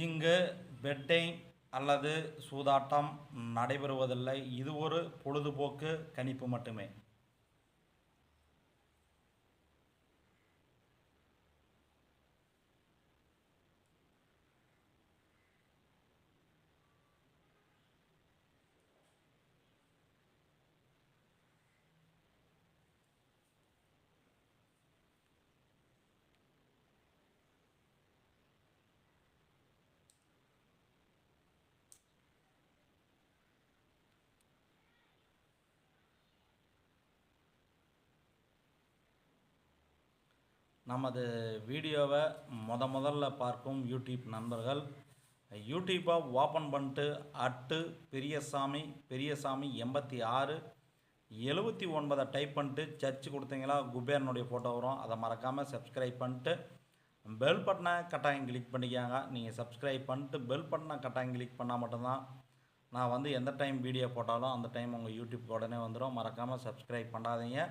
இங்கு பெட்டிங் அல்லது சூதாட்டம் நடைபெறுவதில்லை. இது ஒரு பொழுதுபோக்கு கணிப்பு மட்டுமே. நமது வீடியோவை முதல்ல பார்க்கும் யூடியூப் நண்பர்கள் யூடியூப்பை ஓப்பன் பண்ணிட்டு பெரியசாமி 86 79 டைப் பண்ணிட்டு சர்ச் கொடுத்தீங்களா குபேரனுடைய ஃபோட்டோ வரும். அதை மறக்காமல் சப்ஸ்கிரைப் பண்ணிட்டு பெல் பட்டனை கட்டாயம் கிளிக் பண்ணிக்காங்க. நீங்கள் சப்ஸ்கிரைப் பண்ணிட்டு பெல் பட்டனை கட்டாயம் கிளிக் பண்ணால் மட்டும்தான் நான் எந்த டைம் வீடியோ போட்டாலும் அந்த டைம் உங்கள் யூடியூப் உடனே வந்துடும். மறக்காமல் சப்ஸ்கிரைப் பண்ணாதீங்க.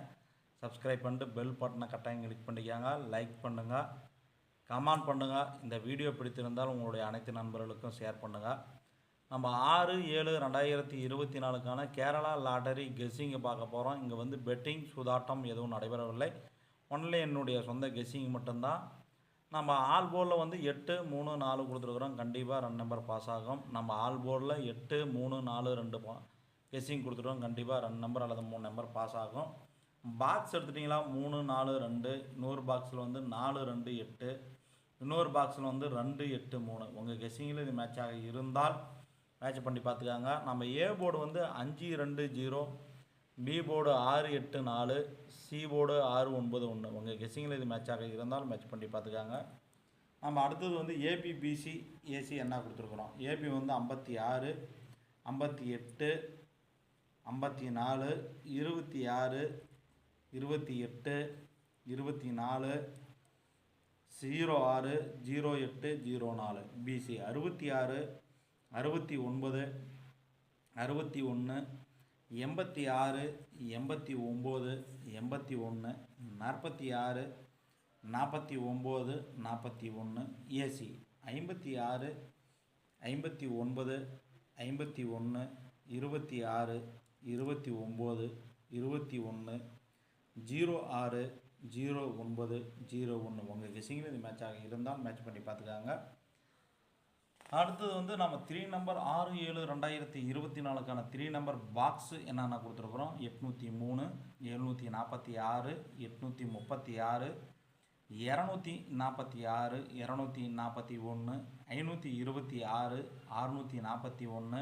சப்ஸ்கிரைப் பண்ணிட்டு பெல் பட்டனை கட்டாயம் கிளிக் பண்ணிக்காங்க. லைக் பண்ணுங்கள், கமெண்ட் பண்ணுங்கள். இந்த வீடியோ பிடித்திருந்தால் உங்களுடைய அனைத்து நண்பர்களுக்கும் ஷேர் பண்ணுங்கள். நம்ம 6/7/2024க்கான கேரளா லாட்டரி கெஸ்ஸிங்கை பார்க்க போகிறோம். இங்கே பெட்டிங் சூதாட்டம் எதுவும் நடைபெறவில்லை. ஒன்லி என்னுடைய சொந்த கெஸ்ஸிங் மட்டும்தான். நம்ம ஆல் போர்டில் 8 3 4 கொடுத்துருக்குறோம். கண்டிப்பாக 2 நம்பர் பாஸ் ஆகும். நம்ம ஆல் போர்டில் 8 3 4 2 கெஸ்ஸிங் கொடுத்துருக்கோம். கண்டிப்பாக 2 நம்பர் அல்லது 3 நம்பர் பாஸ் ஆகும். பாக்ஸ் எடுத்துட்டிங்களா 3 4 2, இன்னொரு பாக்ஸில் 4 2 8, இன்னொரு பாக்ஸில் 2 8 3. உங்கள் கெஸ்ஸிங்கில் இது மேட்சாக இருந்தால் மேட்ச் பண்ணி பார்த்துக்காங்க. நம்ம A board 5 2 0, B board 6 8 4, C board 6 9 1. உங்கள் கெஸ்ஸிங்கில் இது மேட்சாக இருந்தால் மேட்ச் பண்ணி பார்த்துக்காங்க. நம்ம அடுத்தது ஏபி பிசி ஏசி என்ன கொடுத்துருக்குறோம். ஏபி 56 58 54 26 28 24 06 08 04. பிசி 66 69 61 86 89 81 46 49 41. ஏசி 56 59 51 26 29 21 06 09 01. உங்கள் கெஸ்ஸிங்கில் இது மேட்சாக இருந்தால் மேட்ச் பண்ணி பார்த்துக்காங்க. அடுத்தது நம்ம 3 நம்பர் 6/7/2024க்கான 3 நம்பர் பாக்ஸு என்னென்ன கொடுத்துருக்குறோம். 803 746 836 246 241 526 641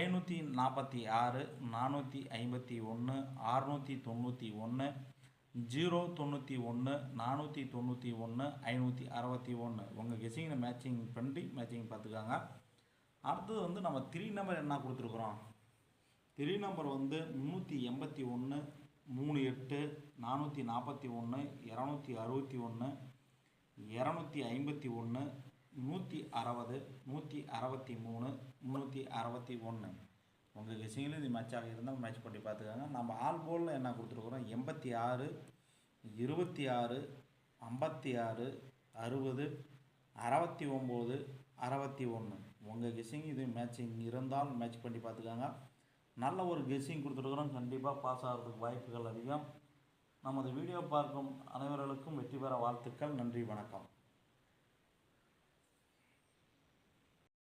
546 451 691 091 491 561. உங்கள் கெஸ்ஸிங்கில் மேட்சிங் பண்ணி மேட்சிங் பார்த்துக்காங்க. அடுத்தது நம்ம 3 நம்பர் என்ன கொடுத்துருக்குறோம். 3 நம்பர் 381 38 441 261 251 160 163 361. உங்கள் கெஸ்ஸிங்கில் இது மேட்சாக இருந்தால் மேட்ச் பண்ணி பார்த்துக்காங்க. நம்ம ஆல் போர்டில் என்ன கொடுத்துருக்குறோம். 86 26 56 60 69 61. உங்கள் கெஸ்ஸிங் இது மேட்சிங் இருந்தால் மேட்ச் பண்ணி பார்த்துக்காங்க. நல்ல ஒரு கெஸ்ஸிங் கொடுத்துருக்குறோம். கண்டிப்பாக பாஸ் ஆகிறதுக்கு வாய்ப்புகள் அதிகம். நமது வீடியோ பார்க்கும் அனைவர்களுக்கும் வெற்றி பெற வாழ்த்துக்கள். நன்றி, வணக்கம்.